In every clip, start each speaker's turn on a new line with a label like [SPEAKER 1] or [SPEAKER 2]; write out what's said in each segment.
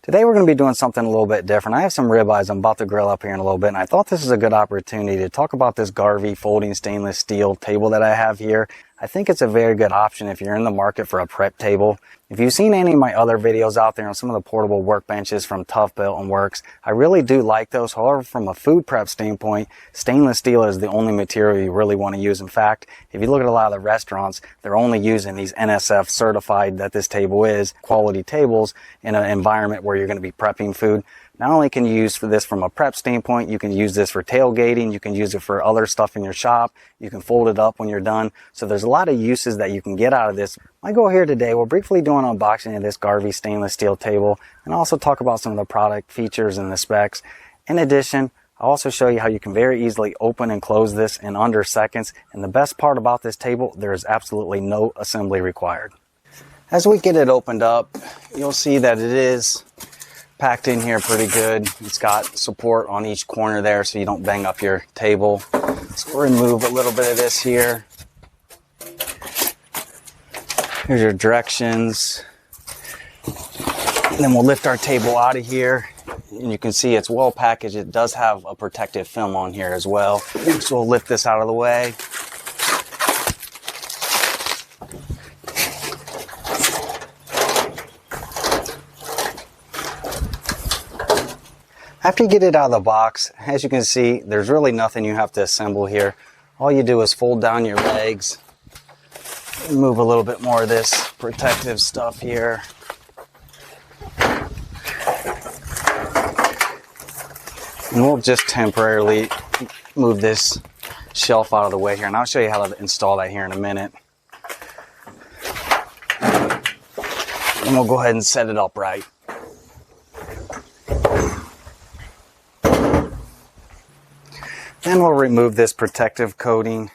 [SPEAKER 1] Today we're going to be doing something a little bit different. I have some ribeyes I'm about to grill up here in a little bit, and I thought this is a good opportunity to talk about this Garvee folding stainless steel table that I have here. I think it's a very good option if you're in the market for a prep table. If you've seen any of my other videos out there on some of the portable workbenches from Tough Built and Works, I really do like those. However, from a food prep standpoint, stainless steel is the only material you really want to use. In fact, if you look at a lot of the restaurants, they're only using these NSF certified that this table is, quality tables in an environment where you're going to be prepping food. Not only can you use this from a prep standpoint, you can use this for tailgating, you can use it for other stuff in your shop, you can fold it up when you're done. So there's a lot of uses that you can get out of this. My goal here today, we'll briefly do an unboxing of this Garvee stainless steel table and also talk about some of the product features and the specs. In addition, I'll also show you how you can very easily open and close this in under seconds. And the best part about this table, there is absolutely no assembly required. As we get it opened up, you'll see that it is packed in here pretty good. It's got support on each corner there so you don't bang up your table. So we'll remove a little bit of this here. Here's your directions. And then we'll lift our table out of here. And you can see it's well packaged. It does have a protective film on here as well. So we'll lift this out of the way. After you get it out of the box, as you can see, there's really nothing you have to assemble here. All you do is fold down your legs, remove a little bit more of this protective stuff here. And we'll just temporarily move this shelf out of the way here, and I'll show you how to install that here in a minute. And we'll go ahead and set it up right. Then we'll remove this protective coating.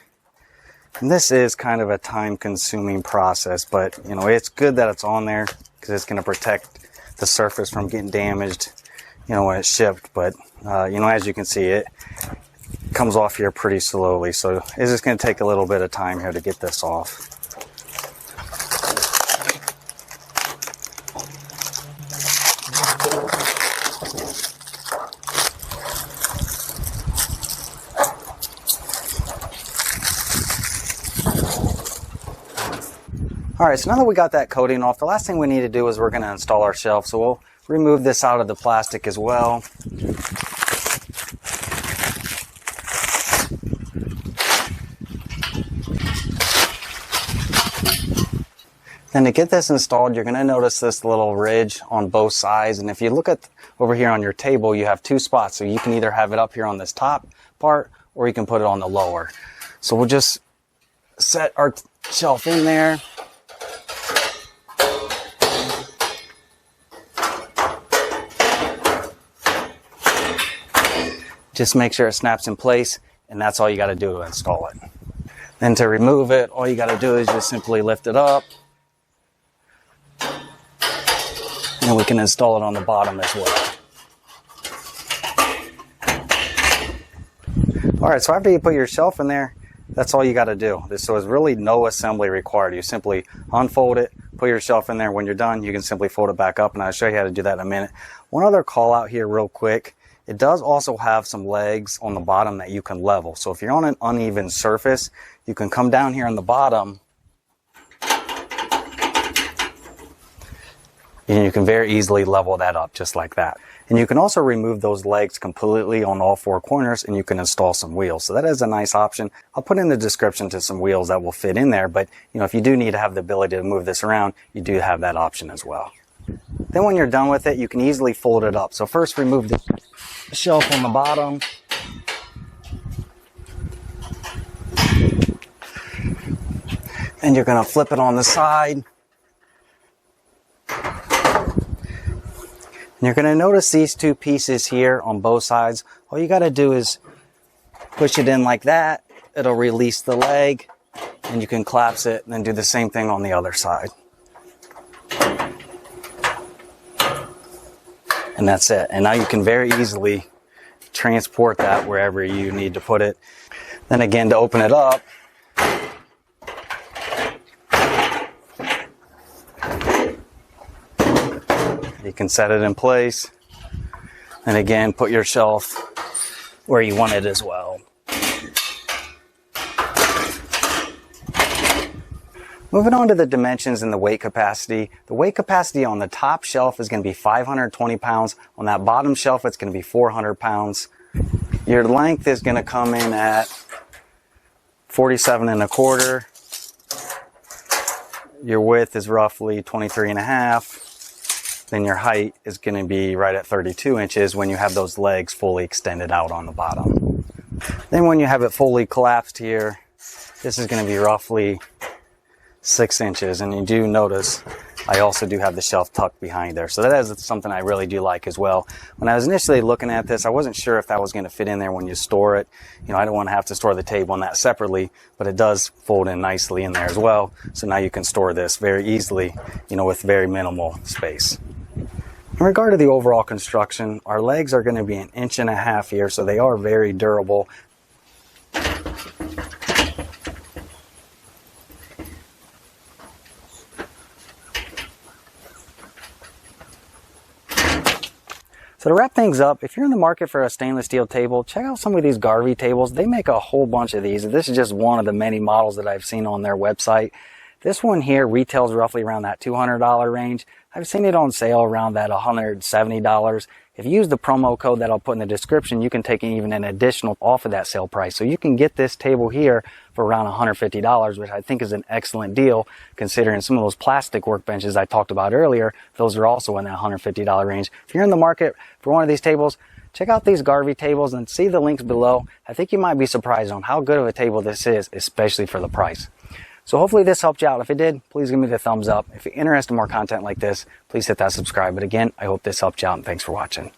[SPEAKER 1] And this is kind of a time-consuming process, but you know, it's good that it's on there because it's going to protect the surface from getting damaged, you know, when it's shipped. But you know, as you can see, it comes off here pretty slowly, so it's just going to take a little bit of time here to get this off. Alright, so now that we got that coating off, the last thing we need to do is we're going to install our shelf. So we'll remove this out of the plastic as well. Then to get this installed, you're going to notice this little ridge on both sides. And if you look at over here on your table, you have two spots. So you can either have it up here on this top part or you can put it on the lower. So we'll just set our shelf in there. Just make sure it snaps in place, and that's all you got to do to install it. Then to remove it, all you got to do is just simply lift it up. And we can install it on the bottom as well. Alright, so after you put your shelf in there, that's all you got to do. So there's really no assembly required. You simply unfold it, put your shelf in there. When you're done, you can simply fold it back up, and I'll show you how to do that in a minute. One other call out here real quick. It does also have some legs on the bottom that you can level. So if you're on an uneven surface, you can come down here on the bottom and you can very easily level that up just like that. And you can also remove those legs completely on all four corners, and you can install some wheels. So that is a nice option. I'll put in the description to some wheels that will fit in there, but you know, if you do need to have the ability to move this around, you do have that option as well. Then when you're done with it, you can easily fold it up. So first remove the shelf on the bottom. And you're going to flip it on the side. And you're going to notice these two pieces here on both sides. All you got to do is Push it in like that. It'll release the leg and you can collapse it and then do the same thing on the other side. And that's it. And now you can very easily transport that wherever you need to put it. Then again, to open it up, you can set it in place. And again, put your shelf where you want it as well. Moving on to the dimensions and the weight capacity. The weight capacity on the top shelf is going to be 520 pounds. On that bottom shelf, it's going to be 400 pounds. Your length is going to come in at 47 1/4. Your width is roughly 23 1/2. Then your height is going to be right at 32 inches when you have those legs fully extended out on the bottom. Then when you have it fully collapsed here, this is going to be roughly 6 inches, and you do notice I also do have the shelf tucked behind there, so that is something I really do like as well. When I was initially looking at this, I wasn't sure if that was going to fit in there when you store it. You know, I don't want to have to store the table on that separately, but it does fold in nicely in there as well, so now you can store this very easily, you know, with very minimal space. In regard to the overall construction, our legs are going to be 1.5 inches here, so they are very durable. So to wrap things up, if you're in the market for a stainless steel table, check out some of these Garvee tables. They make a whole bunch of these. This is just one of the many models that I've seen on their website. This one here retails roughly around that $200 range. I've seen it on sale around that $170. If you use the promo code that I'll put in the description, you can take even an additional off of that sale price. So you can get this table here for around $150, which I think is an excellent deal considering some of those plastic workbenches I talked about earlier. Those are also in that $150 range. If you're in the market for one of these tables, check out these Garvee tables and see the links below. I think you might be surprised on how good of a table this is, especially for the price. So hopefully this helped you out. If it did, please give me the thumbs up. If you're interested in more content like this, please hit that subscribe. But again, I hope this helped you out, and thanks for watching.